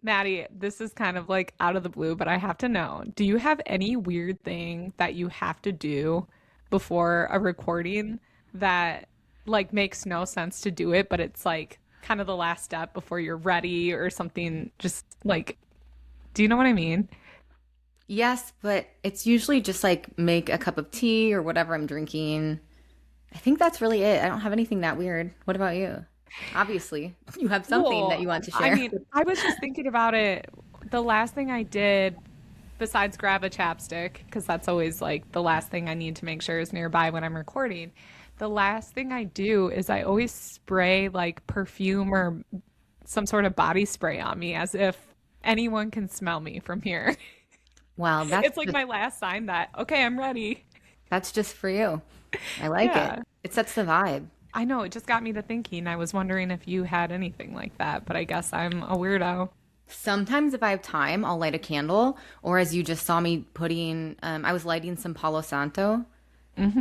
Maddie, this is kind of like out of the blue, but I have to know. Do you have any weird thing that you have to do before a recording that like makes no sense to do it, but it's like kind of the last step before you're ready or something? Just like, do you know what I mean? Yes, but it's usually just like make a cup of tea or whatever I'm drinking. I think that's really it. I don't have anything that weird. What about you? Obviously, you have something that Well, you want to I share. mean, I was just thinking about it. The last thing I did, besides grab a chapstick, because that's always like the last thing I need to make sure is nearby when I'm recording, the last thing I do is I always spray like perfume or some sort of body spray on me as if anyone can smell me from here. Wow, It's like my last sign that, okay, I'm ready. that's just for you. I like it. Yeah. It sets the vibe. I know, it just got me to thinking. I was wondering if you had anything like that, but I guess I'm a weirdo. Sometimes if I have time, I'll light a candle, or as you just saw me putting, I was lighting some Palo Santo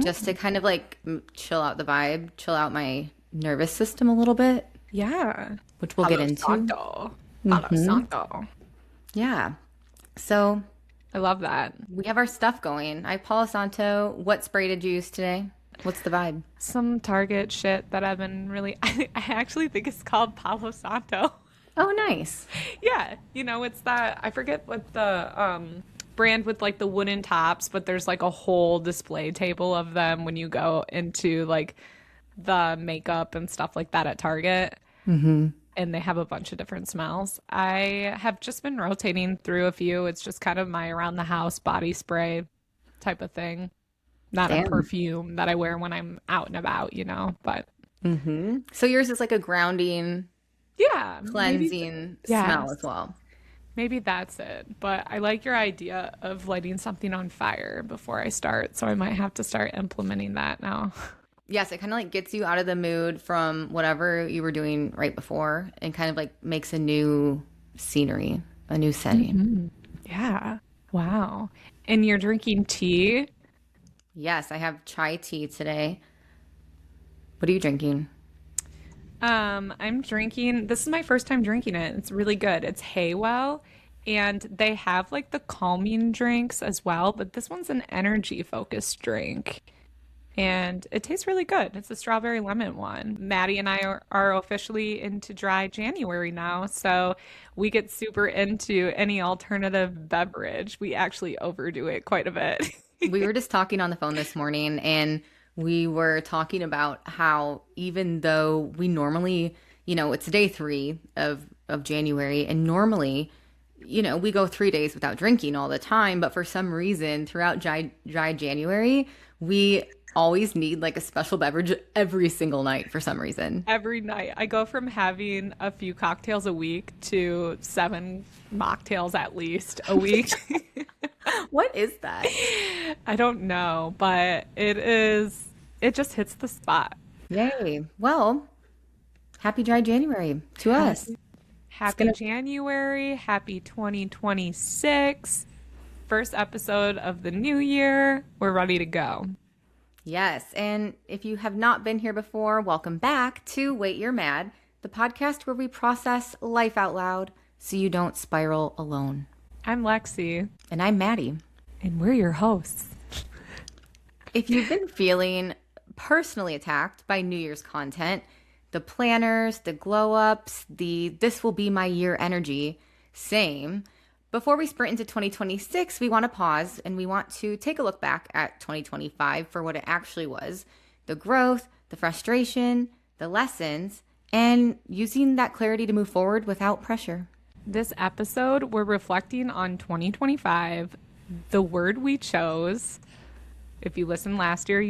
just to kind of like chill out the vibe, chill out my nervous system a little bit, Yeah. which we'll get Palo into. Santo. Palo Santo. Yeah. So I love that. we have our stuff going. I have Palo Santo. What spray did you use today? What's the vibe? Some Target shit that I've been really, I actually think it's called Palo Santo. Oh, nice. Yeah. It's that, I forget what the brand with like the wooden tops, but there's like a whole display table of them when you go into like the makeup and stuff like that at Target. And they have a bunch of different smells. I have just been rotating through a few. It's just kind of my around the house body spray type of thing. Not a Damn. perfume that I wear when I'm out and about. But So yours is like a grounding, yeah, cleansing smell yes, as well. maybe that's it. But I like your idea of lighting something on fire before I start. So I might have to start implementing that now. Yes, it kind of like gets you out of the mood from whatever you were doing right before and kind of like makes a new scenery, a new setting. Yeah. Wow. And you're drinking tea? Yes, I have chai tea today. What are you drinking? I'm drinking, this is my first time drinking it. It's really good. It's Haywell, and they have like the calming drinks as well, but this one's an energy focused drink. And it tastes really good. It's a strawberry lemon one. Maddie and I are officially into dry January now, so we get super into any alternative beverage. We actually overdo it quite a bit. We were just talking on the phone this morning and we were talking about how even though we normally, it's day 3 of January and normally, we go 3 days without drinking all the time, but for some reason throughout dry January, we always need like a special beverage every single night for some reason. Every night, I go from having a few cocktails a week to 7 mocktails at least a week. What is that? I don't know, but it just hits the spot. Yay. Well, happy dry January to us. Happy January, happy 2026. First episode of the new year. We're ready to go. Yes, and if you have not been here before, welcome back to Wait You're Mad, the podcast where we process life out loud so you don't spiral alone. I'm Lexie. And I'm Maddie. And we're your hosts. If you've been feeling personally attacked by New Year's content, the planners, the glow ups, the this will be my year energy, same. Before we sprint into 2026, we want to pause and we want to take a look back at 2025 for what it actually was, the growth, the frustration, the lessons, and using that clarity to move forward without pressure. This episode, we're reflecting on 2025, the word we chose. If you listened last year,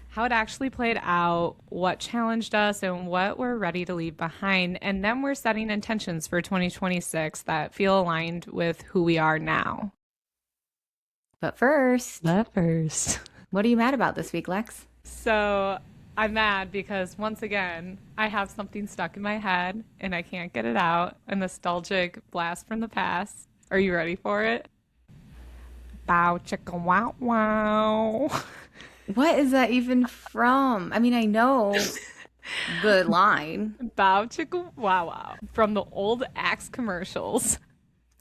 how it actually played out, what challenged us, and what we're ready to leave behind. And then we're setting intentions for 2026 that feel aligned with who we are now. But first, what are you mad about this week, Lex? So I'm mad because once again, I have something stuck in my head and I can't get it out. A nostalgic blast from the past. Are you ready for it? Bow chicka wow wow. What is that even from? I mean, I know. The line. Bow chicka wow wow from the old Axe commercials.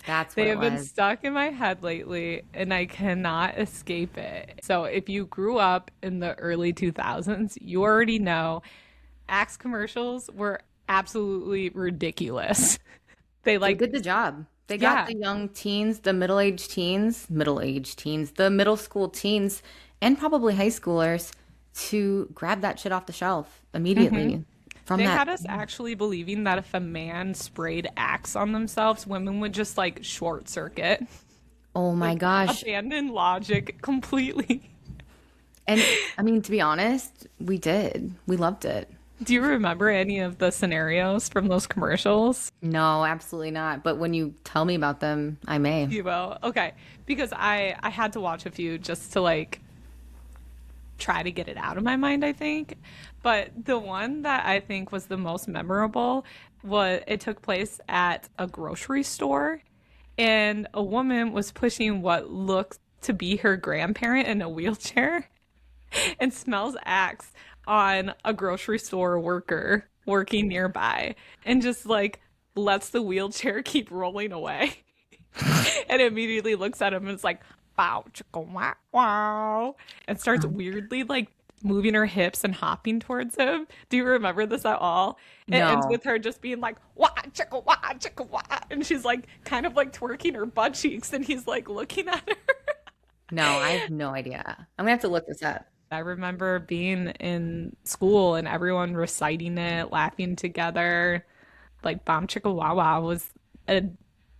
That's what They it have been was. stuck in my head lately and I cannot escape it. So if you grew up in the early 2000s, you already know Axe commercials were absolutely ridiculous. They They like, did the job. They got yeah. the young teens, the middle-aged teens, the middle school teens, and probably high schoolers to grab that shit off the shelf hmm immediately from They that. had us actually believing that if a man sprayed Axe on themselves, women would just like short circuit, Oh my like gosh. abandon logic completely. And I mean, to be honest, we did. We loved it. Do you remember any of the scenarios from those commercials? No, absolutely not. But when you tell me about them, I may. You will. Okay. Because I had to watch a few just to like try to get it out of my mind, I think. But the one that I think was the most memorable was it took place at a grocery store and a woman was pushing what looked to be her grandparent in a wheelchair and smells Axe on a grocery store worker working nearby and just like lets the wheelchair keep rolling away and immediately looks at him and is like, wow, chicka, wow, wow, and starts weirdly like moving her hips and hopping towards him. Do you remember this at all? It ends No. with her just being like, wah, chicka, wah. And she's like, kind of like twerking her butt cheeks, and he's like looking at her. No, I have no idea. I'm gonna have to look this up. I remember being in school and everyone reciting it, laughing together. Like Bomb Chicka Wawa was a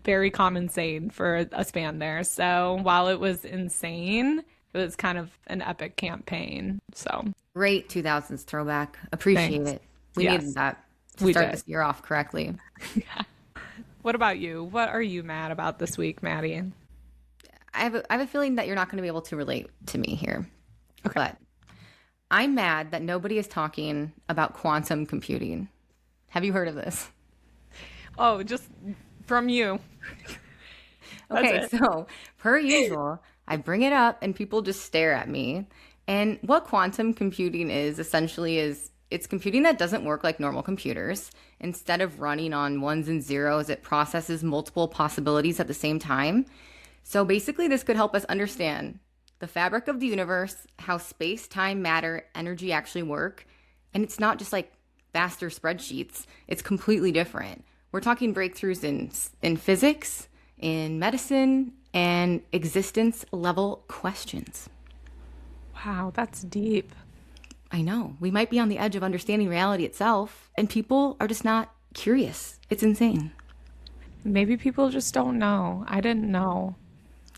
very common saying for a span there. So while it was insane, it was kind of an epic campaign. So Great 2000s throwback. Appreciate thanks. it. We needed Yes, that to we start did. this year off correctly. What about you? What are you mad about this week, Maddie? I have a feeling that you're not going to be able to relate to me here, Okay. but I'm mad that nobody is talking about quantum computing. Have you heard of this? Oh, just from you. That's Okay, it. so per usual, I bring it up and people just stare at me. And what quantum computing is essentially is it's computing that doesn't work like normal computers. Instead of running on ones and zeros, it processes multiple possibilities at the same time. So basically, this could help us understand the fabric of the universe, how space, time, matter, energy actually work. And it's not just like faster spreadsheets, it's completely different. We're talking breakthroughs in physics, in medicine, and existence level questions. Wow, that's deep. I know. We might be on the edge of understanding reality itself, and people are just not curious. It's insane. Maybe people just don't know. I didn't know.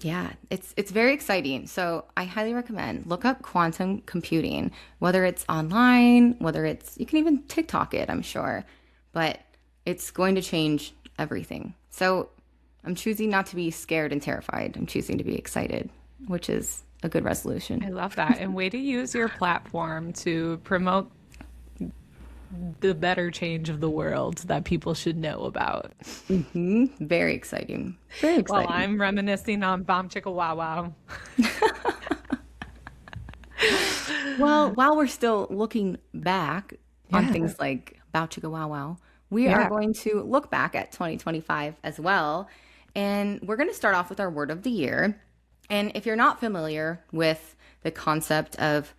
Yeah, it's very exciting. So I highly recommend look up quantum computing, whether it's online, whether it's you can even TikTok it, I'm sure. But it's going to change everything. So I'm choosing not to be scared and terrified. I'm choosing to be excited, which is a good resolution. I love that. And way to use your platform to promote the better change of the world that people should know about. Very exciting. Very While exciting. I'm reminiscing on Bomb Chicka Wow Wow. Well, while we're still looking back on Yeah. things like Bow Chicka Wow Wow, we are Yeah. going to look back at 2025 as well. And we're going to start off with our word of the year. And if you're not familiar with the concept of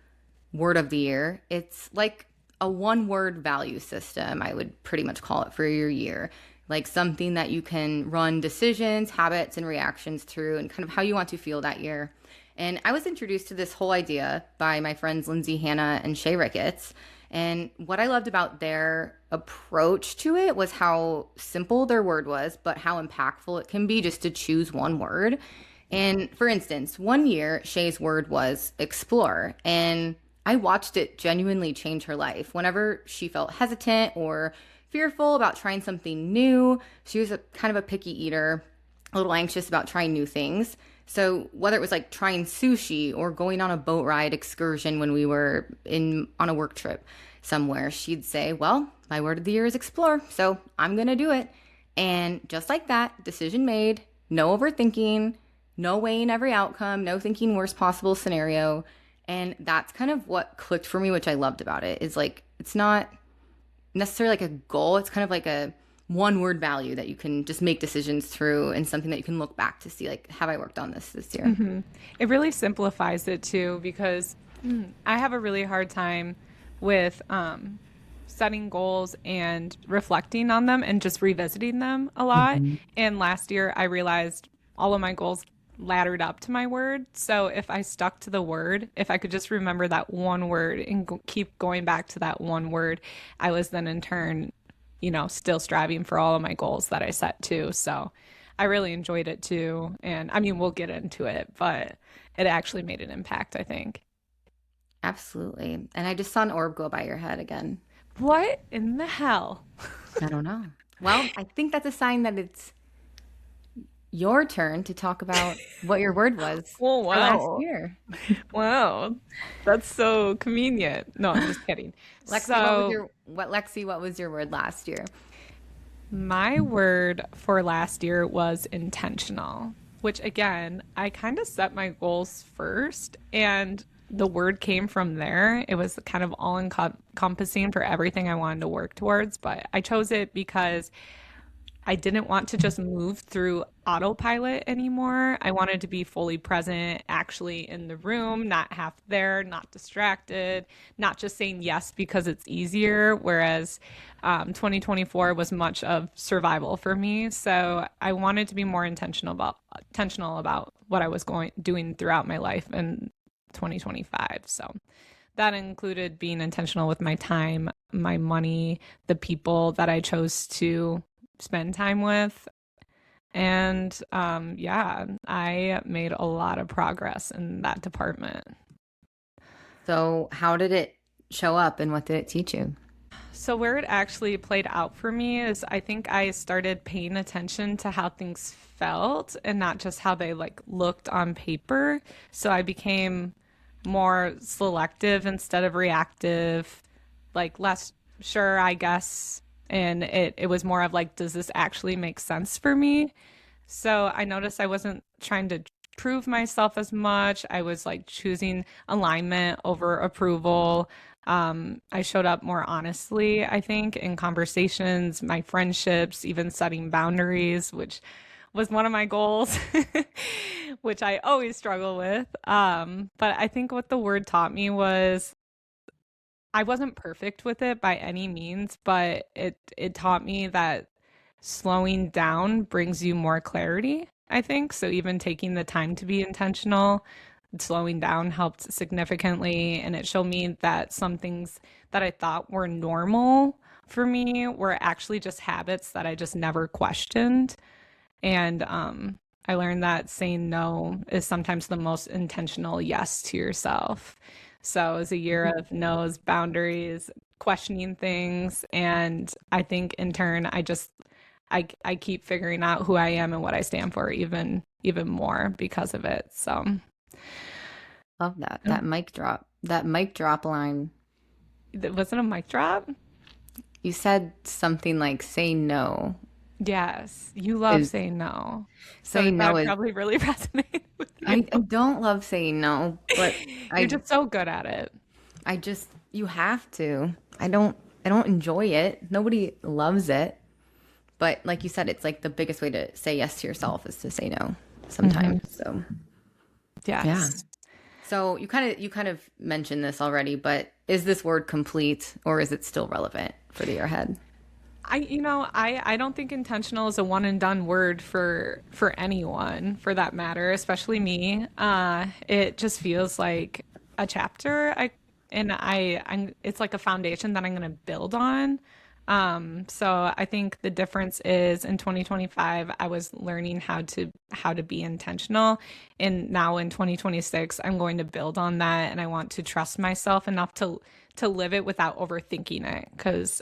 word of the year, it's like a one word value system, I would pretty much call it for your year. Like something that you can run decisions, habits, and reactions through, and kind of how you want to feel that year. And I was introduced to this whole idea by my friends Lindsay Hanna and Shay Ricketts. And what I loved about their approach to it was how simple their word was, but how impactful it can be just to choose one word. And for instance, one year, Shay's word was explore. And I watched it genuinely change her life. Whenever she felt hesitant or fearful about trying something new, she was a kind of a picky eater, a little anxious about trying new things. So whether it was like trying sushi or going on a boat ride excursion when we were in on a work trip somewhere, she'd say, well, my word of the year is explore, so I'm going to do it. And just like that, decision made, no overthinking, no weighing every outcome, no thinking worst possible scenario. And that's kind of what clicked for me, which I loved about it. Is like, it's not necessarily like a goal. It's kind of like a one word value that you can just make decisions through and something that you can look back to see, like, have I worked on this year? It really simplifies it too because I have a really hard time with setting goals and reflecting on them and just revisiting them a lot. Mhm. And last year, I realized all of my goals laddered up to my word. So if I stuck to the word, if I could just remember that one word and keep going back to that one word, I was then in turn, still striving for all of my goals that I set too. So I really enjoyed it too. And I mean, we'll get into it, but it actually made an impact, I think. Absolutely. And I just saw an orb go by your head again. What in the hell? I don't know. Well, I think that's a sign that it's your turn to talk about what your word was Oh, for last wow. year. Wow. That's so convenient. No, I'm just kidding. So, Lexie, what was your word last year? my word for last year was intentional, which again, I kind of set my goals first and the word came from there. It was kind of all encompassing for everything I wanted to work towards, but I chose it because I didn't want to just move through autopilot anymore. I wanted to be fully present, actually in the room, not half there, not distracted, not just saying yes because it's easier. Whereas 2024 was much of survival for me. So I wanted to be more intentional about what I was doing throughout my life in 2025. So that included being intentional with my time, my money, the people that I chose to spend time with. And yeah, I made a lot of progress in that department. So, how did it show up and what did it teach you? So, where it actually played out for me is I think I started paying attention to how things felt and not just how they like looked on paper. So, I became more selective instead of reactive, like less sure, I guess. And it was more of like, does this actually make sense for me? So I noticed I wasn't trying to prove myself as much. I was like choosing alignment over approval. I showed up more honestly, I think, in conversations, my friendships, even setting boundaries, which was one of my goals, which I always struggle with. But I think what the word taught me was I wasn't perfect with it by any means, but it taught me that slowing down brings you more clarity, I think. So even taking the time to be intentional, slowing down helped significantly. And it showed me that some things that I thought were normal for me were actually just habits that I just never questioned. And I learned that saying no is sometimes the most intentional yes to yourself. So it was a year of no's, boundaries, questioning things, and I think in turn, I keep figuring out who I am and what I stand for even more because of it. So Love that. That mic drop. That mic drop line. it wasn't a mic drop. You said something like say no. Yes, you love Is saying no, so say no that is probably really resonated with you. I don't love saying no, but You're I just so good at it. I just you have to. I don't enjoy it. Nobody loves it. But like you said, it's like the biggest way to say yes to yourself is to say no sometimes. So yeah. Yes. So you kind of mentioned this already, but is this word complete or is it still relevant for the year ahead? I don't think intentional is a one and done word for anyone for that matter, especially me. It just feels like a chapter. It's like a foundation that I'm going to build on. So I think the difference is in 2025, I was learning how to be intentional, and now in 2026, I'm going to build on that, and I want to trust myself enough to live it without overthinking it. Because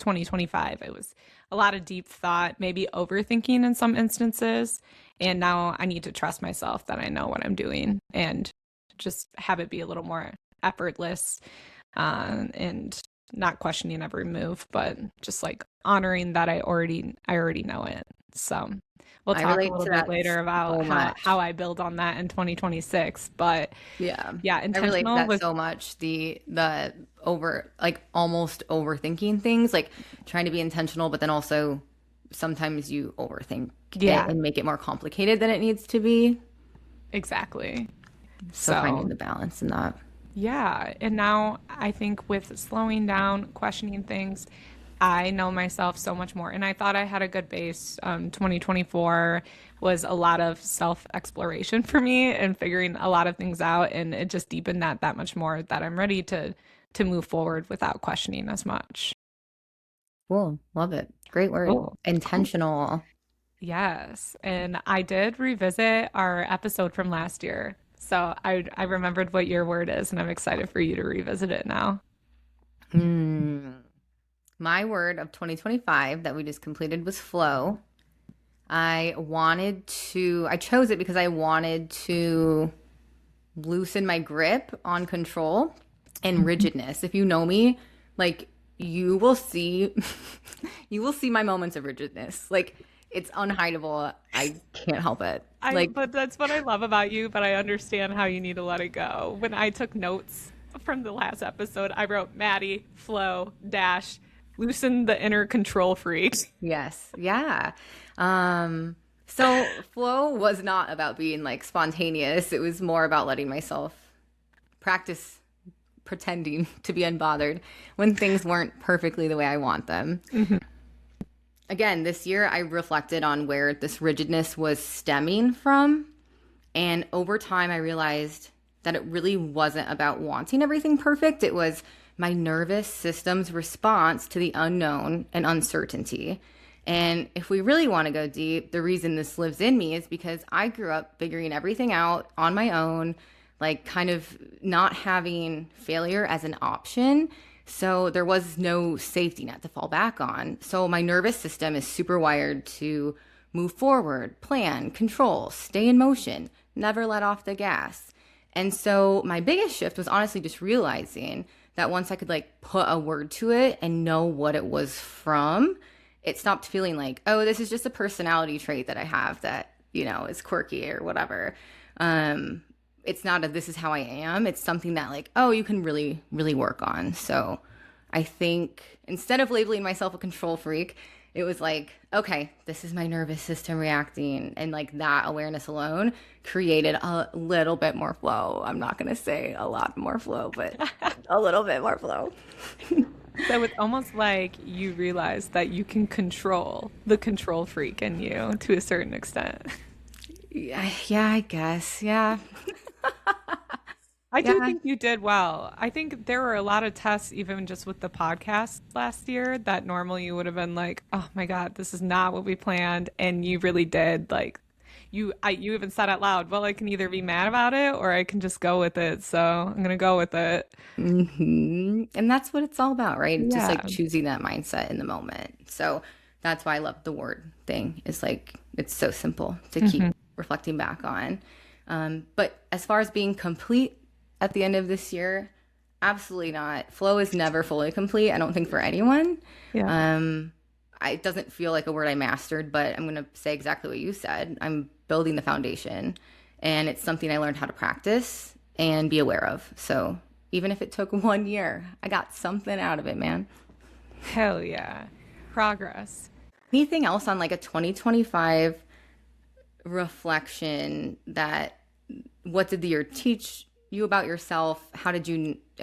2025, it was a lot of deep thought, maybe overthinking in some instances, and now I need to trust myself that I know what I'm doing and just have it be a little more effortless, and not questioning every move, but just like honoring that I already know it. So, we'll I talk a relate little to bit that later about so how much. I build on that in 2026. But Yeah. yeah, I relate to intentional that was, so much. The over like almost overthinking things, like trying to be intentional, but then also sometimes you overthink it yeah, and make it more complicated than it needs to be. exactly. So finding So the balance in that. yeah, and now I think with slowing down, questioning things, I know myself so much more. And I thought I had a good base. 2024 was a lot of self exploration for me and figuring a lot of things out, and it just deepened that much more that I'm ready to move forward without questioning as much. Cool. Love it. Great word. Oh, cool. Intentional. Yes, and I did revisit our episode from last year. So I remembered what your word is, and I'm excited for you to revisit it now. Hmm. My word of 2025 that we just completed was flow. I chose it because I wanted to loosen my grip on control and rigidness. If you know me, like you will see you will see my moments of rigidness. Like it's unhideable. I can't help it. Like But that's what I love about you, but I understand how you need to let it go. When I took notes from the last episode, I wrote Maddie, flow, dash, loosen the inner control freak. yes. Yeah. Um so flow was not about being like spontaneous. It was more about letting myself practice pretending to be unbothered when things weren't perfectly the way I want them. Again, this year I reflected on where this rigidness was stemming from. And over time, I realized that it really wasn't about wanting everything perfect. It was my nervous system's response to the unknown and uncertainty. And if we really want to go deep, the reason this lives in me is because I grew up figuring everything out on my own, like kind of not having failure as an option. So there was no safety net to fall back on. So my nervous system is super wired to move forward, plan, control, stay in motion, never let off the gas. And so my biggest shift was honestly just realizing that once I could like put a word to it and know what it was from, it stopped feeling like, oh, this is just a personality trait that I have that, is quirky or whatever. It's not a this is how I am. It's something that like, oh, you can really, really work on. So I think instead of labeling myself a control freak, it was like, okay, this is my nervous system reacting. And like that awareness alone created a little bit more flow. I'm not going to say a lot more flow, but a little bit more flow. So it's almost like you realize that you can control the control freak in you to a certain extent. Yeah, I guess. Yeah. I do Yeah. think you did well. I think there were a lot of tests, even just with the podcast last year, that normally you would have been like, "Oh my God, this is not what we planned," and you really did. Like, you even said out loud, "Well, I can either be mad about it or I can just go with it." So I'm gonna go with it. And that's what it's all about, right? It's just like Yeah. choosing that mindset in the moment. So that's why I love the word thing. It's like, it's so simple to keep Hmm. reflecting back on. But as far as being complete at the end of this year, absolutely not. Flow is never fully complete, I don't think, for anyone. Yeah. It doesn't feel like a word I mastered, but I'm going to say exactly what you said. I'm building the foundation, and it's something I learned how to practice and be aware of. So even if it took 1 year, I got something out of it, man. Hell yeah. Progress. Anything else on like a 2025 reflection that what did the year teach you about yourself? Are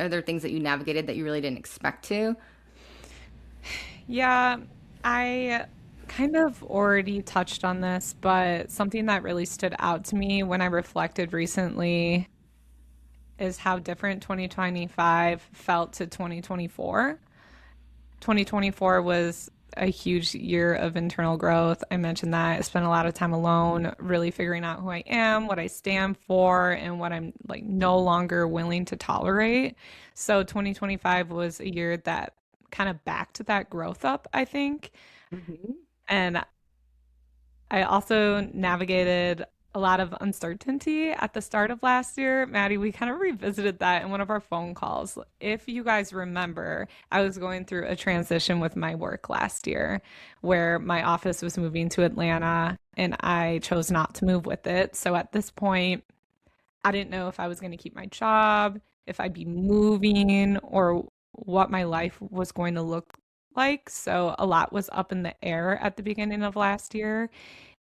there things that you navigated that you really didn't expect to? Yeah, I kind of already touched on this, but something that really stood out to me when I reflected recently is how different 2025 felt to 2024. 2024 was a huge year of internal growth. I mentioned that I spent a lot of time alone, really figuring out who I am, what I stand for, and what I'm like no longer willing to tolerate. So 2025 was a year that kind of backed that growth up, I think. Hmm. And I also navigated a lot of uncertainty at the start of last year. Maddie, we kind of revisited that in one of our phone calls. If you guys remember, I was going through a transition with my work last year where my office was moving to Atlanta and I chose not to move with it. So at this point, I didn't know if I was going to keep my job, if I'd be moving, or what my life was going to look like. So a lot was up in the air at the beginning of last year.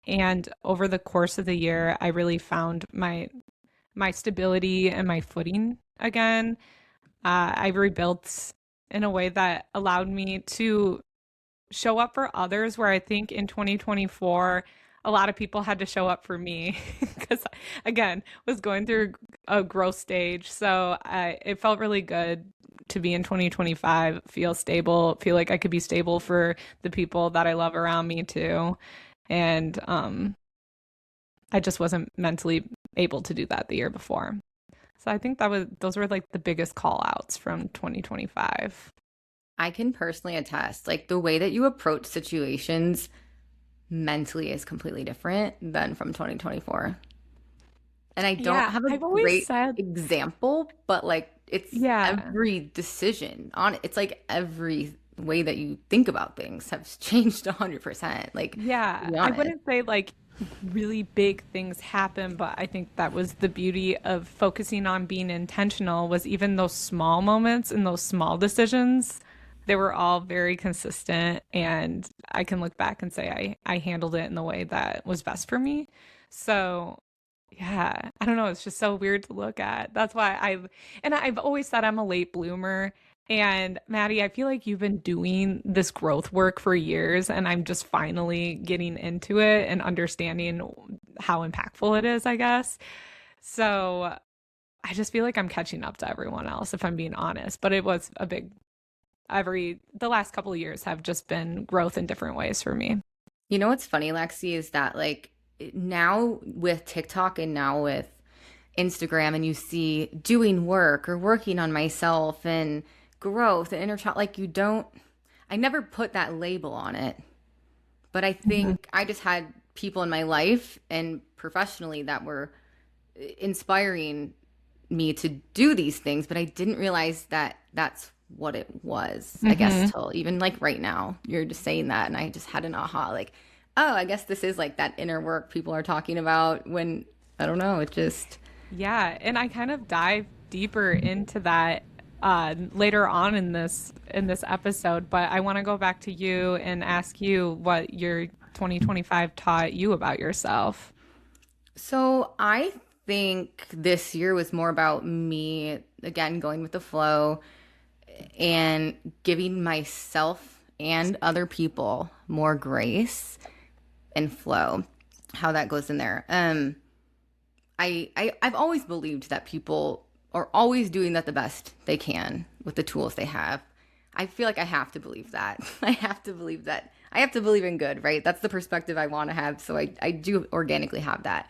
And over the course of the year, I really found my stability and my footing again. I rebuilt in a way that allowed me to show up for others, where I think in 2024 a lot of people had to show up for me because again was going through a growth stage. So it felt really good to be in 2025, feel stable, feel like I could be stable for the people that I love around me too. And I just wasn't mentally able to do that the year before. So I think those were like the biggest call outs from 2025. I can personally attest, like the way that you approach situations mentally is completely different than from 2024. And I don't Yeah, have a I've always great said, example, but like it's yeah, every decision on it's like every way that you think about things has changed 100%. Like, to yeah. be I honest. wouldn't say like really big things happen, but I think that was the beauty of focusing on being intentional, was even those small moments and those small decisions, they were all very consistent. And I can look back and say I handled it in the way that was best for me. So yeah, I don't know. It's just so weird to look at. That's why I've always said I'm a late bloomer. And Maddie, I feel like you've been doing this growth work for years, and I'm just finally getting into it and understanding how impactful it is, I guess. So I just feel like I'm catching up to everyone else, if I'm being honest. But it was a big, the last couple of years have just been growth in different ways for me. You know what's funny, Lexi, is that like now with TikTok and now with Instagram, and you see doing work or working on myself and growth and inner child, like you don't, I never put that label on it. But I Mhm. think I just had people in my life and professionally that were inspiring me to do these things, but I didn't realize that that's what it was, I guess, Mhm. till even like right now. You're just saying that, and I just had an aha like, oh, I guess this is like that inner work people are talking about when I don't know, it just Yeah, and I kind of dive deeper into that later on in this episode, but I want to go back to you and ask you what your 2025 taught you about yourself. so I think this year was more about me again going with the flow and giving myself and other people more grace and flow. How that goes in there. I've always believed that people are always doing that the best they can with the tools they have. I feel like I have to believe that. I have to believe that. I have to believe in good, right? That's the perspective I want to have. So I do organically have that.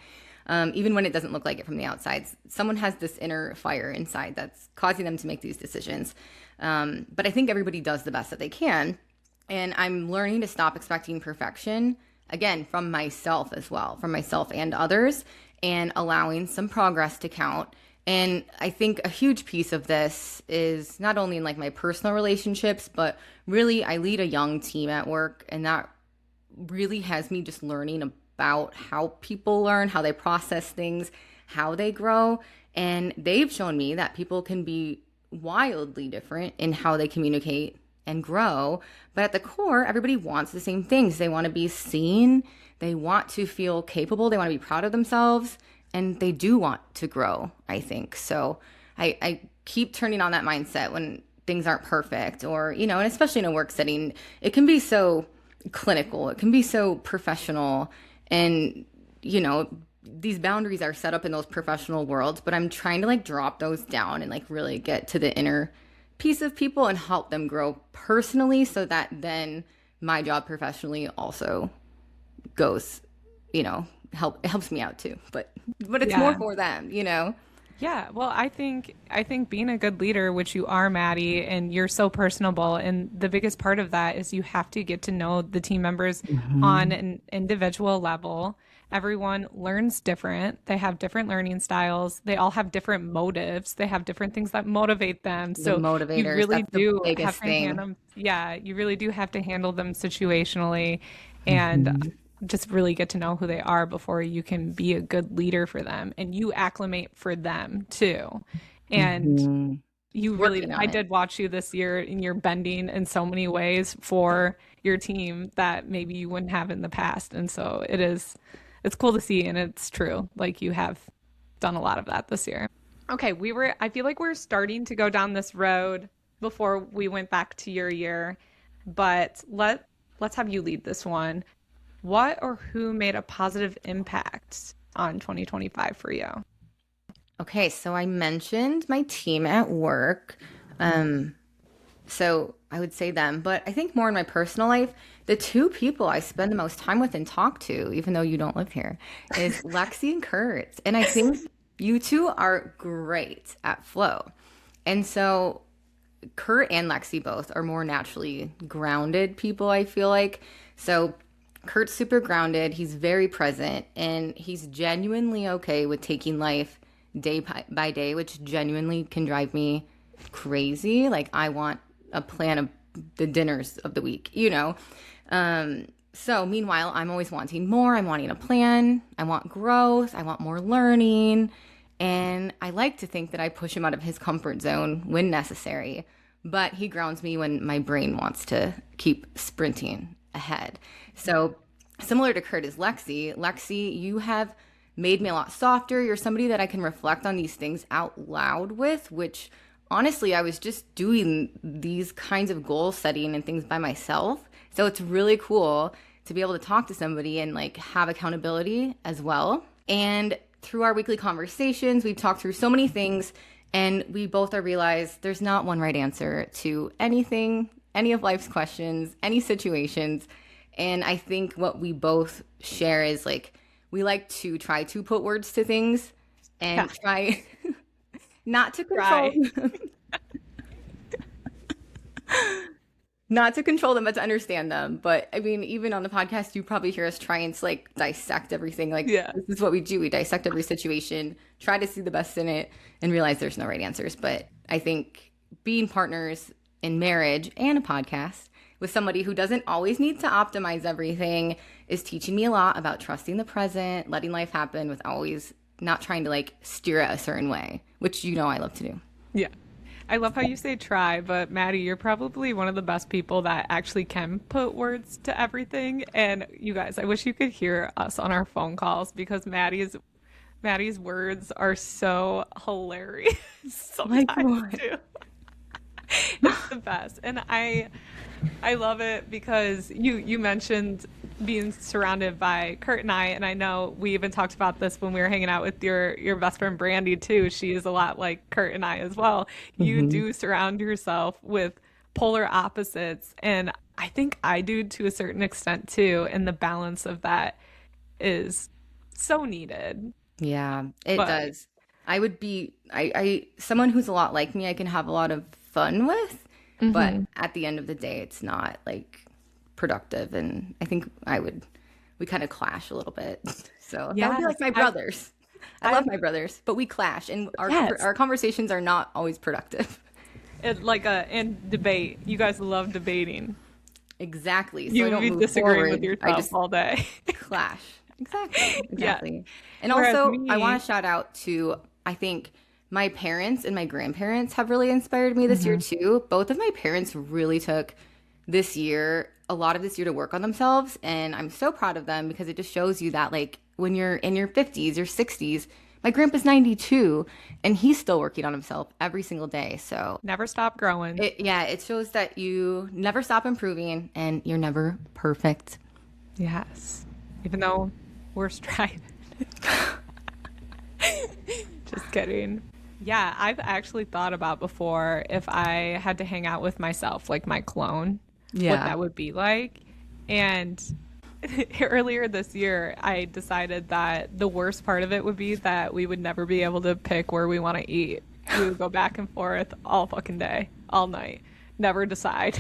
Even when it doesn't look like it from the outside, someone has this inner fire inside that's causing them to make these decisions. But I think everybody does the best that they can. And I'm learning to stop expecting perfection, again, from myself as well, from myself and others, and allowing some progress to count. And I think a huge piece of this is not only in like my personal relationships, but really I lead a young team at work, and that really has me just learning about how people learn, how they process things, how they grow. And they've shown me that people can be wildly different in how they communicate and grow. But at the core, everybody wants the same things. They want to be seen, they want to feel capable, they want to be proud of themselves, and they do want to grow, I think. So I keep turning on that mindset when things aren't perfect, or, you know, and especially in a work setting, it can be so clinical, it can be so professional. And, you know, these boundaries are set up in those professional worlds, but I'm trying to like drop those down and like really get to the inner piece of people and help them grow personally, so that then my job professionally also goes, you know, it helps me out too. But it's more Yeah. for them, you know. Yeah, well, I think being a good leader, which you are, Maddie, and you're so personable, and the biggest part of that is you have to get to know the team members on Hmm. an individual level. Everyone learns different. They have different learning styles. They all have different motives. They have different things that motivate them. The So you motivators, really that's the do have biggest to handle thing. them. Yeah, you really do have to handle them situationally. And Hmm. just really get to know who they are before you can be a good leader for them and you acclimate for them too. And Hmm. you really, Working I on it. did watch you this year and you're bending in so many ways for your team that maybe you wouldn't have in the past. And so it's cool to see and it's true. Like you have done a lot of that this year. Okay, I feel like we're starting to go down this road before we went back to your year, but let's have you lead this one. What or who made a positive impact on 2025 for you? Okay, so I mentioned my team at work. Um, so I would say them, but I think more in my personal life, the two people I spend the most time with and talk to, even though you don't live here, is Lexi and Kurt. And I think you two are great at flow. And so Kurt and Lexi both are more naturally grounded people, I feel like. So Kurt's super grounded, he's very present, and he's genuinely okay with taking life day by day, which genuinely can drive me crazy. Like, I want a plan of the dinners of the week, you know? So meanwhile, I'm always wanting more. I'm wanting a plan. I want growth. I want more learning. And I like to think that I push him out of his comfort zone when necessary, but he grounds me when my brain wants to keep sprinting ahead. So similar to Kurt is Lexi. Lexi, you have made me a lot softer. You're somebody that I can reflect on these things out loud with, which honestly, I was just doing these kinds of goal setting and things by myself. So it's really cool to be able to talk to somebody and like have accountability as well. And through our weekly conversations, we've talked through so many things, and we both are realized there's not one right answer to anything, any of life's questions, any situations. And I think what we both share is like we like to try to put words to things Yeah, and try not to control try. not to control them, but to understand them. But I mean, even on the podcast, you probably hear us trying to like dissect everything. Like, Yeah. this is what we do. We dissect every situation, try to see the best in it, and realize there's no right answers. But I think being partners in marriage and a podcast with somebody who doesn't always need to optimize everything is teaching me a lot about trusting the present, letting life happen with always not trying to like steer it a certain way, which you know I love to do. Yeah. I love how you say try, but Maddie, you're probably one of the best people that actually can put words to everything. And you guys, I wish you could hear us on our phone calls because Maddie's words are so hilarious Like sometimes what? too. It's the best. And I love it because you mentioned being surrounded by Kurt and I know we even talked about this when we were hanging out with your best friend Brandy too. She is a lot like Kurt and I as well. You Hmm. do surround yourself with polar opposites, and I think I do to a certain extent too, and the balance of that is so needed. Yeah, it But does. Someone who's a lot like me, I can have a lot of fun with, but mhm. at the end of the day, it's not like productive. And I think we kind of clash a little bit. So that would be like Yes, my brothers. I love I've my brothers, but we clash, and yes. our conversations are not always productive. It like a and debate. You guys love debating. Exactly. So You I would don't be move disagreeing with forward. I yourself just all day. clash. Exactly. Yeah. Exactly. And Whereas also, I want me, to shout out to, I think my parents and my grandparents have really inspired me this year mhm. too. Both of my parents really took a lot of this year to work on themselves. And I'm so proud of them because it just shows you that, like, when you're in your 50s, your 60s, my grandpa's 92 and he's still working on himself every single day. So, Never stop growing. yeah, it shows that you never stop improving and you're never perfect. Yes. Even though we're striving. Just kidding. Yeah, I've actually thought about before if I had to hang out with myself, like my clone, what Yeah. that would be like. And earlier this year, I decided that the worst part of it would be that we would never be able to pick where we want to eat. We would go back and forth all fucking day, all night, never decide.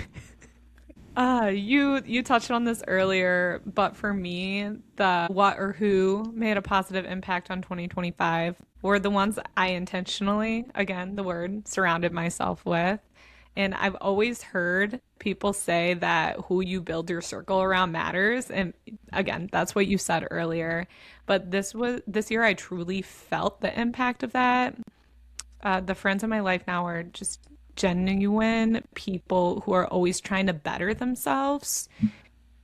You touched on this earlier, but for me, the what or who made a positive impact on 2025 were the ones I intentionally, again, the word, surrounded myself with. And I've always heard people say that who you build your circle around matters. And again, that's what you said earlier. But this year I truly felt the impact of that. The friends in my life now are just genuine people who are always trying to better themselves.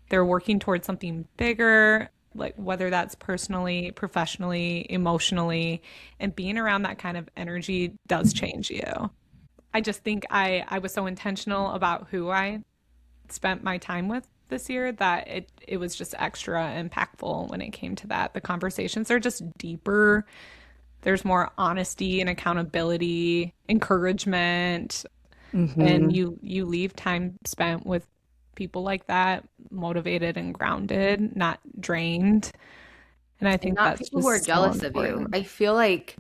They're working towards something bigger, like whether that's personally, professionally, emotionally, and being around that kind of energy does change you. I just think I was so intentional about who I spent my time with this year that it was just extra impactful when it came to that. The conversations are just deeper. There's more honesty and accountability, encouragement, and Hmm. you leave time spent with people like that, motivated and grounded, not drained. And I And think not that's people who are just so jealous of you. important. I feel like,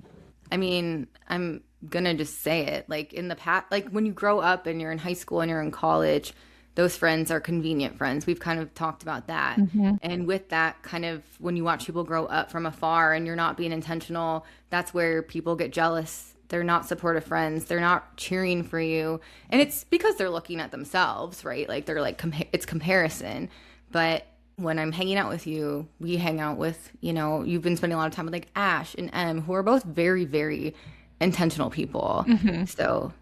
I mean, I'm gonna just say it. Like in the past, like when you grow up and you're in high school and you're in college, those friends are convenient friends. We've kind of talked about that. Hmm. And with that, kind of when you watch people grow up from afar and you're not being intentional, that's where people get jealous. They're not supportive friends. They're not cheering for you. And it's because they're looking at themselves, right? Like they're like, it's comparison. But when I'm hanging out with you, we hang out with, you've been spending a lot of time with like Ash and Em, who are both very, very intentional people. Hmm. So,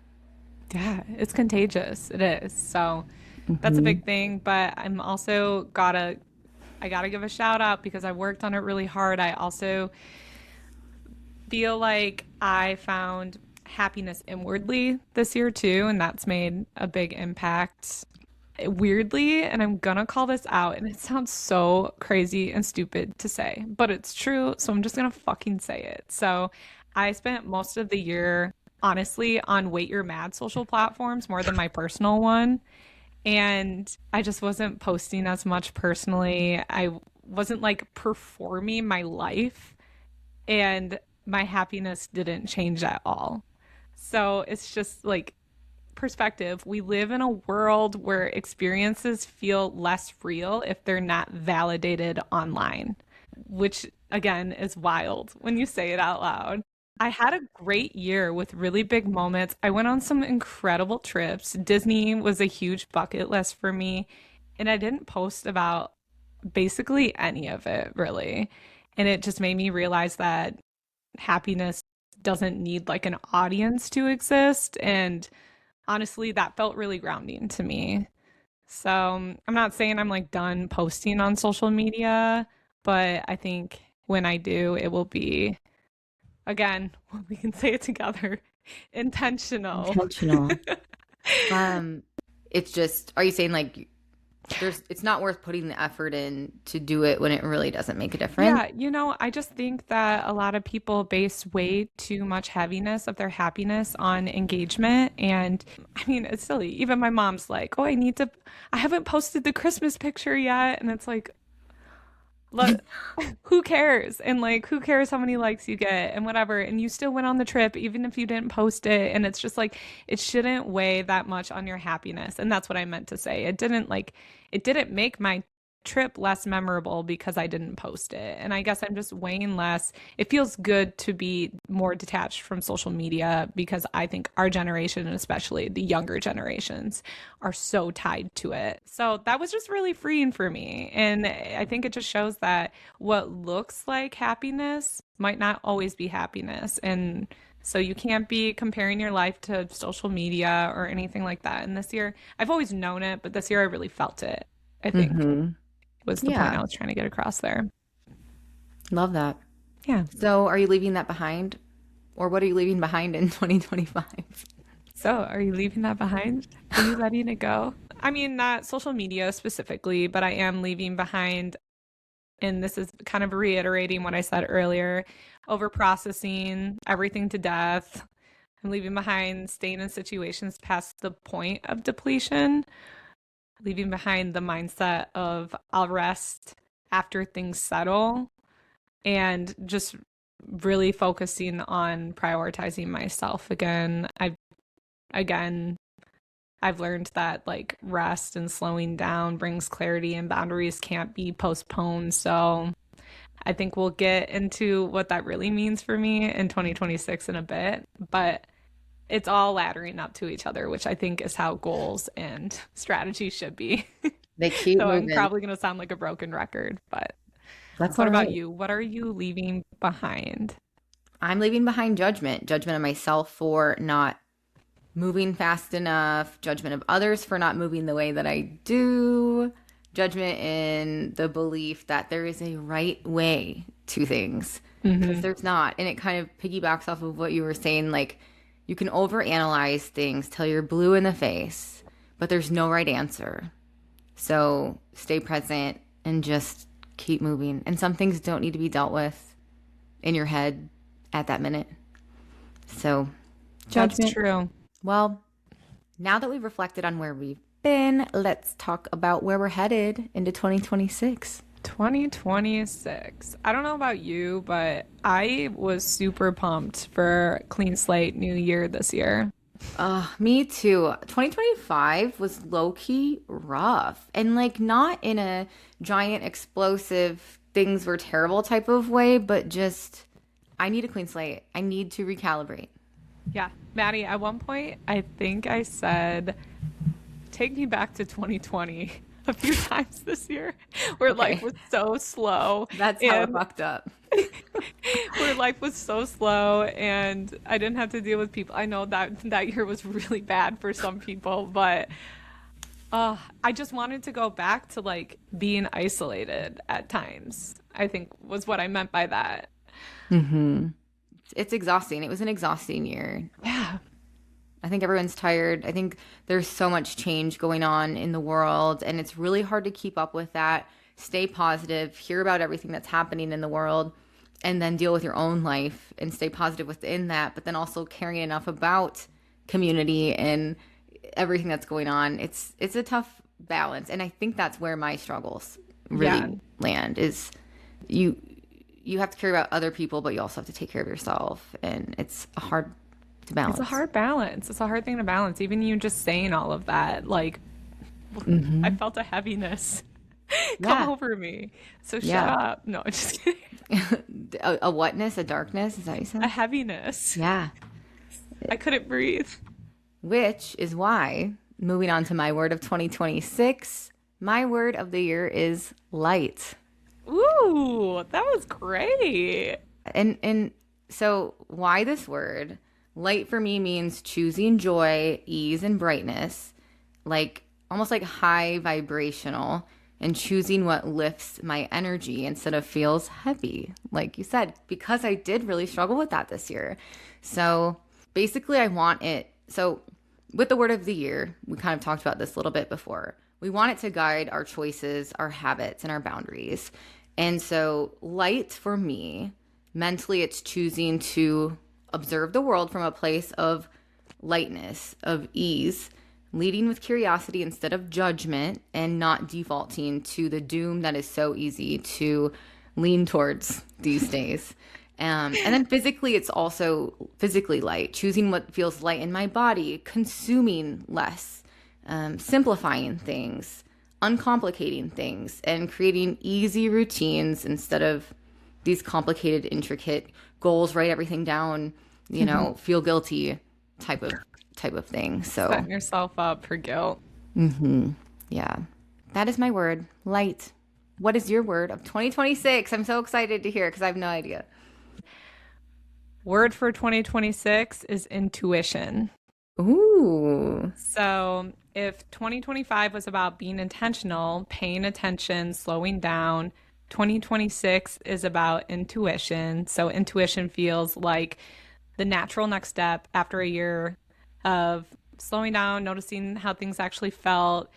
Yeah, it's contagious. It is. So that's a mhm. big thing, but I gotta give a shout out because I worked on it really hard. I also feel like I found happiness inwardly this year too, and that's made a big impact. Weirdly, and I'm gonna call this out, and it sounds so crazy and stupid to say, but it's true, so I'm just gonna fucking say it. So, I spent most of the year honestly on Wait You're Mad social platforms more than my personal one, and I just wasn't posting as much personally. I wasn't like performing my life, and my happiness didn't change at all. So it's just like perspective. We live in a world where experiences feel less real if they're not validated online, which again is wild when you say it out loud. I had a great year with really big moments. I went on some incredible trips. Disney was a huge bucket list for me, and I didn't post about basically any of it really. And it just made me realize that happiness doesn't need like an audience to exist. And honestly, that felt really grounding to me. So I'm not saying I'm like done posting on social media, but I think when I do, it will be, again, we can say it together, intentional. Intentional. Um, it's just, are you saying like it's not worth putting the effort in to do it when it really doesn't make a difference? Yeah, I just think that a lot of people base way too much heaviness of their happiness on engagement. And I mean, it's silly. Even my mom's like, oh, I haven't posted the Christmas picture yet. And it's like, let, who cares? And like, who cares how many likes you get and whatever. And you still went on the trip, even if you didn't post it. And it's just like, it shouldn't weigh that much on your happiness. And that's what I meant to say. It didn't make my trip less memorable because I didn't post it. And I guess I'm just weighing less. It feels good to be more detached from social media because I think our generation, and especially the younger generations, are so tied to it. So that was just really freeing for me. And I think it just shows that what looks like happiness might not always be happiness. And so you can't be comparing your life to social media or anything like that. And this year, I've always known it, but this year I really felt it, I think Hmm. was the point Yeah, I was trying to get across there. love that. Yeah. So, are you leaving that behind? Or what are you leaving behind in 2025? So, are you leaving that behind? Are you letting it go? I mean, not social media specifically, but I am leaving behind, and this is kind of reiterating what I said earlier, over processing everything to death. I'm leaving behind staying in situations past the point of depletion, leaving behind the mindset of I'll rest after things settle, and just really focusing on prioritizing myself again. Again, I've learned that like rest and slowing down brings clarity and boundaries can't be postponed. So I think we'll get into what that really means for me in 2026 in a bit. But it's all laddering up to each other, which I think is how goals and strategy should be. They keep So I'm moving. probably going to sound like a broken record, but That's what all about right. you? What are you leaving behind? I'm leaving behind judgment, judgment of myself for not moving fast enough, judgment of others for not moving the way that I do, judgment in the belief that there is a right way to things because Hmm. there's not. And it kind of piggybacks off of what you were saying. Like, you can overanalyze things till you're blue in the face, but there's no right answer. So stay present and just keep moving. And some things don't need to be dealt with in your head at that minute. So, That's judgment. true. Well, now that we've reflected on where we've been, let's talk about where we're headed into 2026. 2026. I don't know about you, but I was super pumped for Clean Slate New Year this year. Me too. 2025 was low key rough and like not in a giant explosive things were terrible type of way, but just I need a clean slate. I need to recalibrate. Yeah. Maddie, at one point, I think I said, take me back to 2020 a few times this year, where life Okay. was so slow That's how it and fucked up. where life was so slow and I didn't have to deal with people. I know that that year was really bad for some people, but I just wanted to go back to like being isolated at times, I think was what I meant by that. It's exhausting. It was an exhausting year. Yeah. I think everyone's tired. I think there's so much change going on in the world, and it's really hard to keep up with that. Stay positive, hear about everything that's happening in the world, and then deal with your own life and stay positive within that, but then also caring enough about community and everything that's going on. It's a tough balance, and I think that's where my struggles Yeah. really land is you you have to care about other people, but you also have to take care of yourself, and it's hard to It's a balance. hard balance. It's a hard thing to balance. Even you just saying all of that, like I felt a heaviness come Yeah. over me. So shut Yeah. up. No, just kidding. A whatness, a darkness, is that what you A said? heaviness. Yeah. I couldn't breathe. Which is why, moving on to my word of 2026, my word of the year is light. Ooh, that was great. And so why this word? Light for me means choosing joy, ease, and brightness, like almost like high vibrational, and choosing what lifts my energy instead of feels heavy, like you said, because I did really struggle with that this year. So basically, I want it. So with the word of the year, we kind of talked about this a little bit before. We want it to guide our choices, our habits, and our boundaries. And so, light for me, mentally, it's choosing to observe the world from a place of lightness, of ease, leading with curiosity instead of judgment, and not defaulting to the doom that is so easy to lean towards these days. And then physically, it's also physically light, choosing what feels light in my body, consuming less, simplifying things, uncomplicating things, and creating easy routines instead of these complicated, intricate goals. Write everything down, feel guilty type of thing. So Setting yourself up for guilt. yeah, that is my word, light. What is your word of 2026? I'm so excited to hear because I have no idea. Word for 2026 is intuition. Ooh. So, if 2025 was about being intentional, paying attention, slowing down, 2026 is about intuition. So, intuition feels like the natural next step after a year of slowing down, noticing how things actually felt.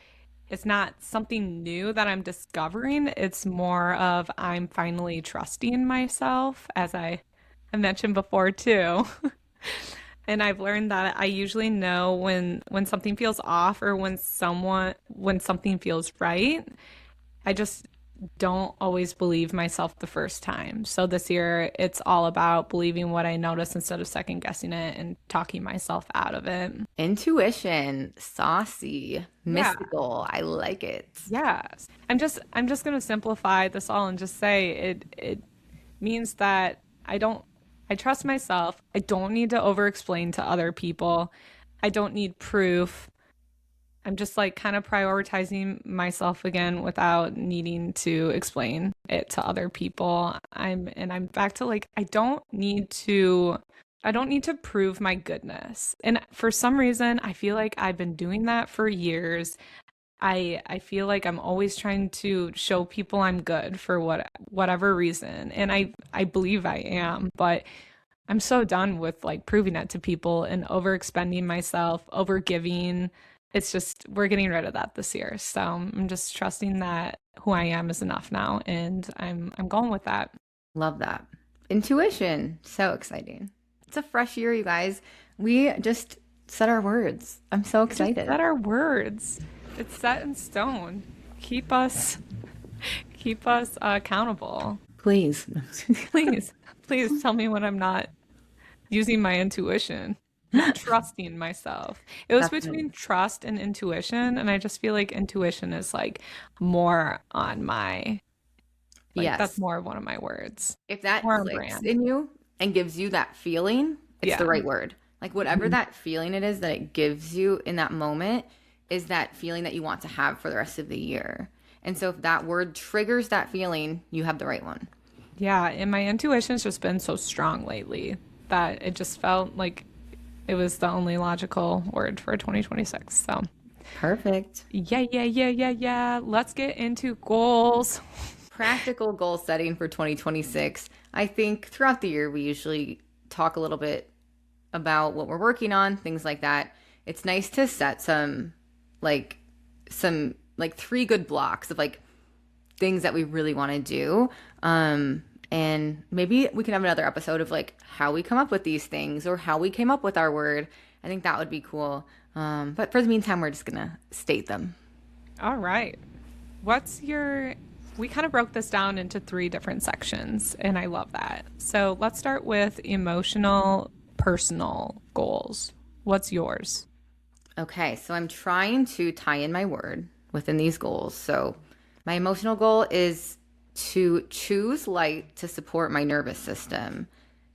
It's not something new that I'm discovering. It's more of I'm finally trusting myself, as I have mentioned before too. And I've learned that I usually know when something feels off or when something feels right. I just don't always believe myself the first time. So this year it's all about believing what I notice instead of second guessing it and talking myself out of it. Intuition, saucy, Yeah. mystical. I like it. Yes. I'm just going to simplify this all and just say it means that I don't I trust myself. I don't need to over explain to other people. I don't need proof. I'm just like kind of prioritizing myself again without needing to explain it to other people. I'm back to like I don't need to prove my goodness. And for some reason, I feel like I've been doing that for years. I feel like I'm always trying to show people I'm good for whatever reason. And I believe I am, but I'm so done with like proving it to people and overexpending myself, overgiving. It's just we're getting rid of that this year. So I'm just trusting that who I am is enough now, and I'm going with that. Love that. Intuition. So exciting. It's a fresh year, you guys. We just said our words. I'm so We just excited. said our words. It's set in stone. Keep us keep us accountable. Please. Please, please tell me when I'm not using my intuition, not trusting myself. It was Definitely. between trust and intuition, and I just feel like intuition is like more on my like that's Yes. more of one of my words. If that More on clicks brand. in you and gives you that feeling, it's the Yeah. right word. Like whatever Mhm. that feeling it is that it gives you in that moment is that feeling that you want to have for the rest of the year. And so if that word triggers that feeling, you have the right one. Yeah, and my intuition's just been so strong lately that it just felt like it was the only logical word for 2026. So, Perfect. yeah, yeah, yeah, yeah, yeah. Let's get into goals. Practical goal setting for 2026. I think throughout the year, we usually talk a little bit about what we're working on, things like that. It's nice to set like, some, like three good blocks of like things that we really want to do. And maybe we can have another episode of like how we come up with these things or how we came up with our word. I think that would be cool. But for the meantime, we're just gonna state them. All right. What's your we kind of broke this down into three different sections, and I love that. So let's start with emotional, personal goals. What's yours? Okay, so I'm trying to tie in my word within these goals. So my emotional goal is to choose light to support my nervous system,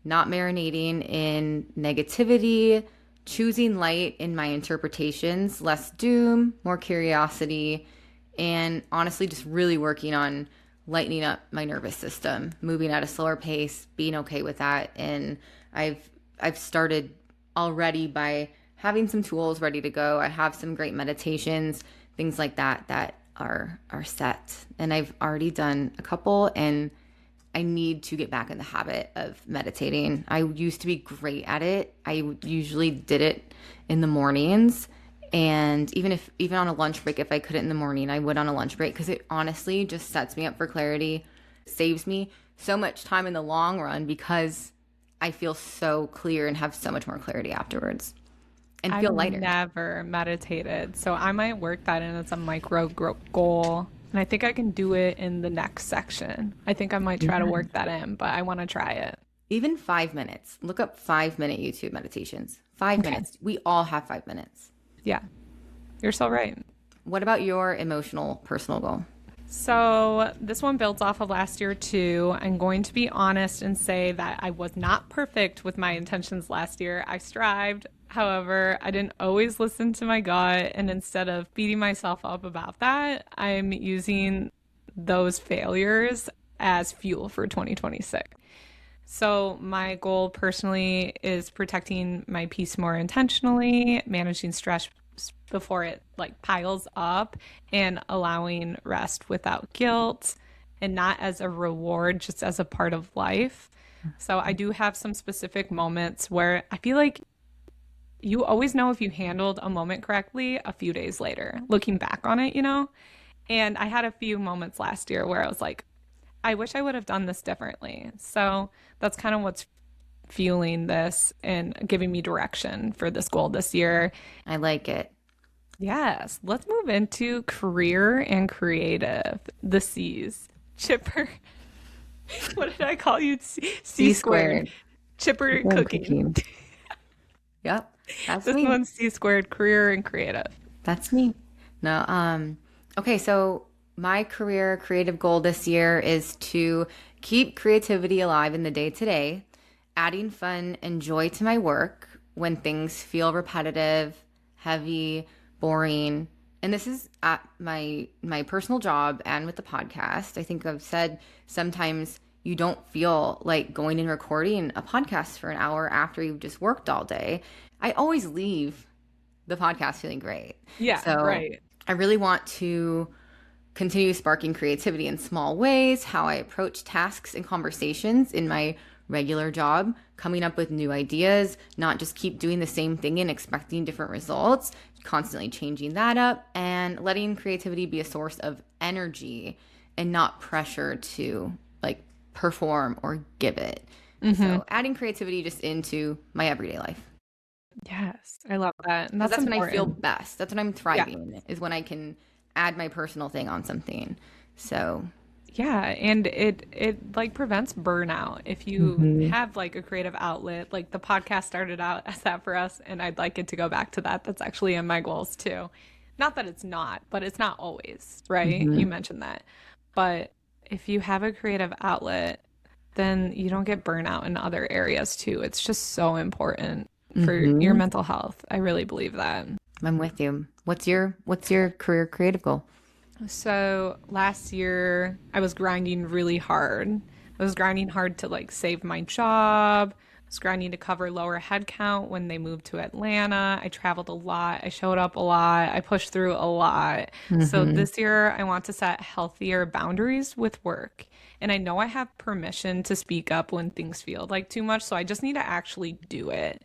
not marinating in negativity, choosing light in my interpretations, less doom, more curiosity, and honestly, just really working on lightening up my nervous system, moving at a slower pace, being okay with that. And I've I've started already by having some tools ready to go. I have some great meditations, things like that that are set. And I've already done a couple and I need to get back in the habit of meditating. I used to be great at it. I usually did it in the mornings. And even on a lunch break, if I couldn't in the morning, I would on a lunch break because it honestly just sets me up for clarity, saves me so much time in the long run because I feel so clear and have so much more clarity afterwards and I've feel lighter. never meditated, so I might work that in as a goal. And I think I can do it in the next section. I think I might try to Yeah. work that in, but I want to try it. Even 5 minutes. Look up 5 minute YouTube meditations. 5 minutes. We all have 5 minutes. Yeah, you're so right. What about your emotional personal goal? So this one builds off of last year too. I'm going to be honest and say that I was not perfect with my intentions last year. I strived. However, I didn't always listen to my gut. And instead of beating myself up about that, I'm using those failures as fuel for 2026. So, my goal personally is protecting my peace more intentionally, managing stress before it like piles up, and allowing rest without guilt and not as a reward, just as a part of life. So, I do have some specific moments where I feel like you always know if you handled a moment correctly a few days later, looking back on it, you know? And I had a few moments last year where I was like, I wish I would have done this differently. So that's kind of what's fueling this and giving me direction for this goal this year. I like it. Yes, let's move into career and creative. The C's. Chipper. What did I call you? C C squared. squared. Chipper People and cooking. cooking. Yep. That's This me. one's C squared, career and creative. That's me. No, okay, so my career creative goal this year is to keep creativity alive in the day to day. adding fun and joy to my work when things feel repetitive, heavy, boring. And this is at my personal job and with the podcast. I think I've said sometimes you don't feel like going and recording a podcast for an hour after you've just worked all day. I always leave the podcast feeling great. Yeah, So right. I really want to continue sparking creativity in small ways, how I approach tasks and conversations in my regular job, coming up with new ideas, not just keep doing the same thing and expecting different results, constantly changing that up, and letting creativity be a source of energy and not pressure to like perform or give it. So adding creativity just into my everyday life. Yes, I love that. And 'Cause that's that's when I feel important. best. That's when I'm Yeah. thriving, is when I can add my personal thing on something. So, Yeah, and it like prevents burnout if you have like a creative outlet. Like the podcast started out as that for us, and I'd like it to go back to that. That's actually in my goals too. Not that it's not, but it's not always, right? You mentioned that. But if you have a creative outlet, then you don't get burnout in other areas too. It's just so important for your mental health. I really believe that. I'm with you. What's your career creative goal? So last year I was grinding really hard. I was grinding hard to like save my job. I was grinding to cover lower headcount when they moved to Atlanta. I traveled a lot. I showed up a lot. I pushed through a lot. So this year I want to set healthier boundaries with work. And I know I have permission to speak up when things feel like too much. So I just need to actually do it.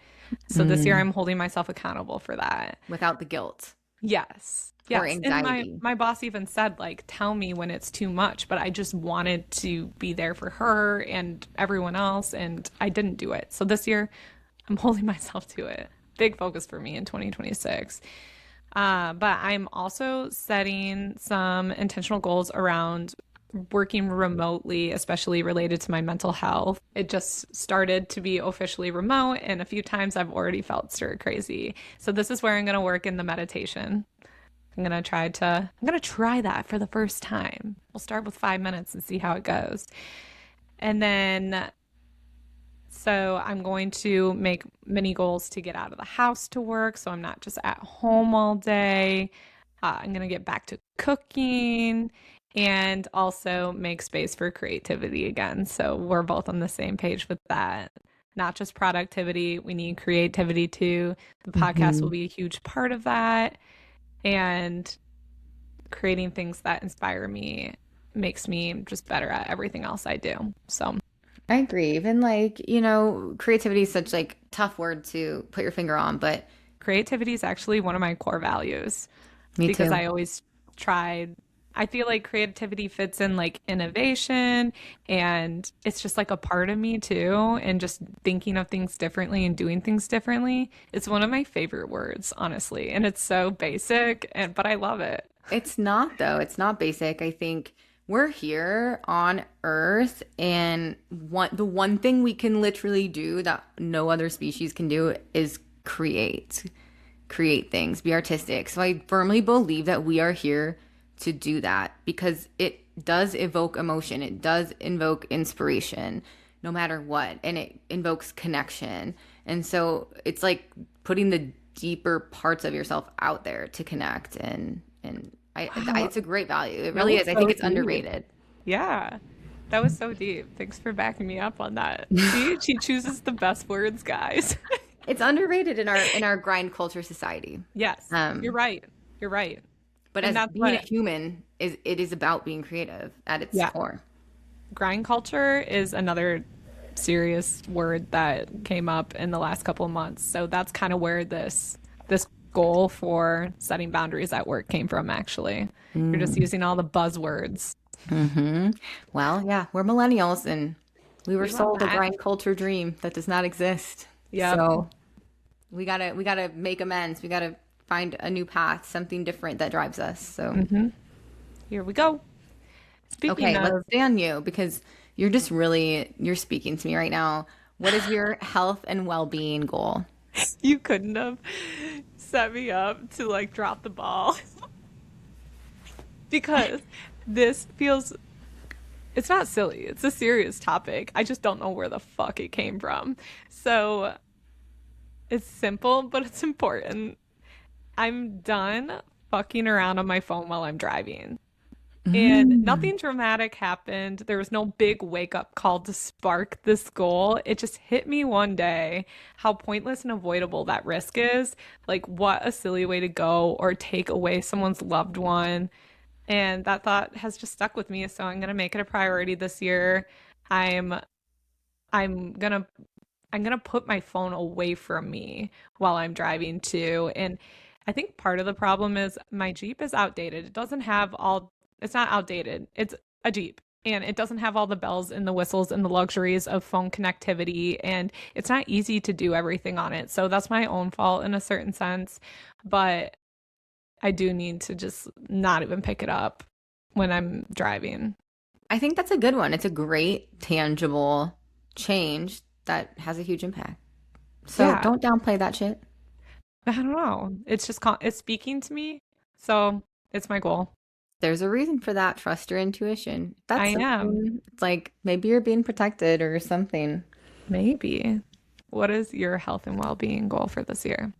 So this year I'm holding myself accountable for that. Without the guilt Yes. or Yes. And my anxiety. my boss even said like tell me when it's too much, but I just wanted to be there for her and everyone else and I didn't do it. So this year I'm holding myself to it. Big focus for me in 2026. But I'm also setting some intentional goals around working remotely, especially related to my mental health. It just started to be officially remote, and a few times I've already felt stir crazy. So this is where I'm going to work in the meditation. I'm going to try that for the first time. We'll start with 5 minutes and see how it goes. And then so I'm going to make many goals to get out of the house to work so I'm not just at home all day. I'm going to get back to cooking and also make space for creativity again. So we're both on the same page with that. Not just productivity, we need creativity too. The podcast will be a huge part of that. And creating things that inspire me makes me just better at everything else I do. So I agree. Even like, creativity is such like tough word to put your finger on, but creativity is actually one of my core values me because too. I always tried. I feel like creativity fits in like innovation and it's just like a part of me too. And just thinking of things differently and doing things differently. It's one of my favorite words, honestly. And it's so basic, but I love it. It's not though. It's not basic. I think we're here on Earth, and the one thing we can literally do that no other species can do is create things, be artistic. So I firmly believe that we are here to do that because it does evoke emotion. It does invoke inspiration no matter what. And it invokes connection. And so it's like putting the deeper parts of yourself out there to connect. It's a great value. It really is. I think it's underrated. Yeah. That was so deep. Thanks for backing me up on that. See, she chooses the best words, guys. It's underrated in our grind culture society. Yes, you're right. You're right. But And as that's being a what human it is about being creative at its yeah, core. grind culture is another serious word that came up in the last couple of months. So that's kind of where this goal for setting boundaries at work came from, actually. You're just using all the buzzwords. Well, yeah, we're millennials and we were We love sold a that. grind culture dream that does not exist. Yep. So we gotta make amends. We gotta find a new path, something different that drives us. So Here we go. Speaking okay, let's of, stay on you because you're speaking to me right now. What is your health and well-being goal? you couldn't have set me up to like drop the ball because this feels It's not silly. It's a serious topic. I just don't know where the fuck it came from. So it's simple, but it's important. I'm done fucking around on my phone while I'm driving. And Mm. nothing dramatic happened. There was no big wake up call to spark this goal. It just hit me one day how pointless and avoidable that risk is. Like, what a silly way to go or take away someone's loved one. And that thought has just stuck with me. So I'm gonna make it a priority this year. I'm I'm gonna I'm gonna put my phone away from me while I'm driving too. And I think part of the problem is my Jeep is outdated. It doesn't have all, it's not outdated. It's a Jeep. And it doesn't have all the bells and the whistles and the luxuries of phone connectivity. And it's not easy to do everything on it. So that's my own fault in a certain sense. But I do need to just not even pick it up when I'm driving. I think that's a good one. It's a great, tangible change that has a huge impact. So Yeah. don't downplay that shit. I don't know. It's just, it's speaking to me. So it's my goal. There's a reason for that. Trust your intuition. I That's am. something, it's like maybe you're being protected or something. Maybe. What is your health and well-being goal for this year?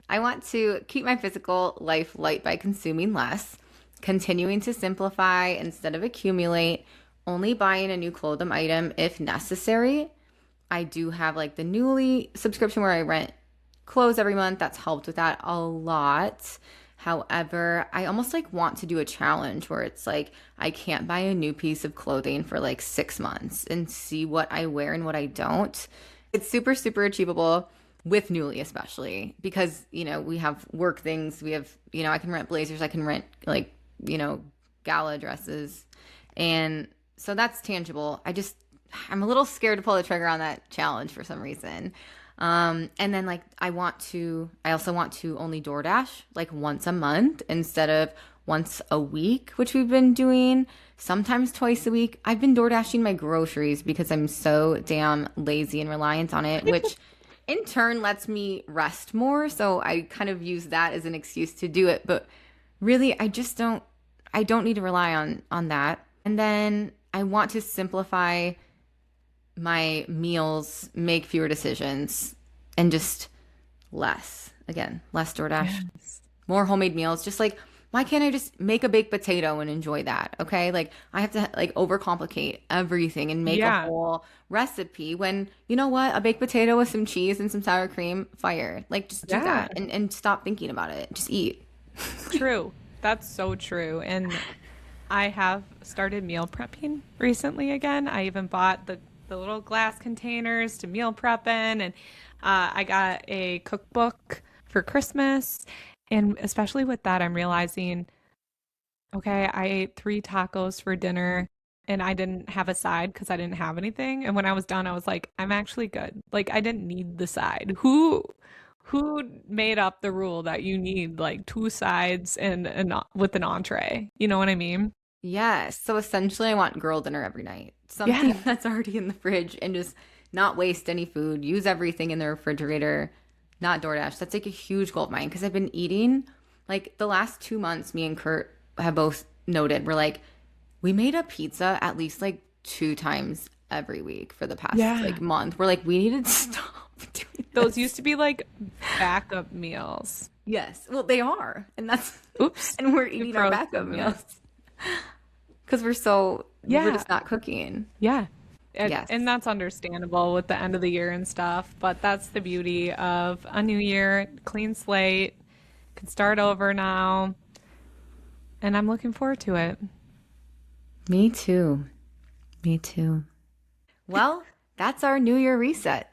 I want to keep my physical life light by consuming less, continuing to simplify instead of accumulate, only buying a new clothing item if necessary. I do have like the Newly subscription where I rent clothes every month. That's helped with that a lot. However, I almost like want to do a challenge where it's like I can't buy a new piece of clothing for like 6 months and see what I wear and what I don't. It's super, super achievable with Newly, especially because, we have work things. We have, I can rent blazers, I can rent like, gala dresses. And so that's tangible. I'm a little scared to pull the trigger on that challenge for some reason. And then like I also want to only DoorDash like once a month instead of once a week, which we've been doing, sometimes twice a week. I've been DoorDashing my groceries because I'm so damn lazy and reliant on it, which in turn lets me rest more. So I kind of use that as an excuse to do it. But really, I don't need to rely on that. And then I want to simplify my meals, make fewer decisions, and just less. Again, less DoorDash, Yes. more homemade meals. Just like, why can't I just make a baked potato and enjoy that? Okay. Like, I have to like overcomplicate everything and make a Yeah. whole recipe when, you know what? A baked potato with some cheese and some sour cream, fire. Like, just do Yeah. that and stop thinking about it. Just eat. True. That's so true. And I have started meal prepping recently again. I even bought the little glass containers to meal prep in, and I got a cookbook for Christmas. And especially with that, I'm realizing, okay, I ate 3 tacos for dinner and I didn't have a side because I didn't have anything. And when I was done, I was like, I'm actually good. Like I didn't need the side. Who made up the rule that you need like 2 sides and with an entree? You know what I mean? Yes. So essentially, I want girl dinner every night. Yeah. Something that's already in the fridge and just not waste any food, use everything in the refrigerator, not DoorDash. That's like a huge goal of mine because I've been eating like the last 2 months, me and Kurt have both noted, we're like, we made a pizza at least like 2 times every week for the past Yeah. like month. We're like, we needed to stop doing Those this. used to be like backup meals. Yes. Well, they are. And that's, Oops. and we're You eating our froze backup for a minute. meals because we're Yeah. just not cooking. Yeah. And Yes. that's understandable with the end of the year and stuff, but that's the beauty of a new year, clean slate, can start over now, and I'm looking forward to it. Me too. Me too. Well, that's our New Year reset.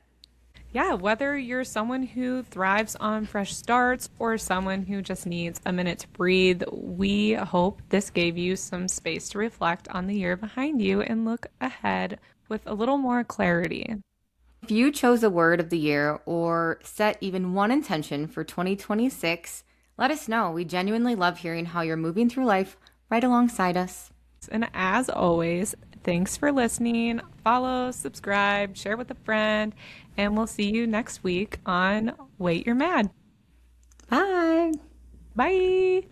Yeah, whether you're someone who thrives on fresh starts or someone who just needs a minute to breathe, we hope this gave you some space to reflect on the year behind you and look ahead with a little more clarity. If you chose a word of the year or set even one intention for 2026, let us know. We genuinely love hearing how you're moving through life right alongside us. And as always, thanks for listening. Follow, subscribe, share with a friend, and we'll see you next week on Wait, You're Mad. Bye. Bye.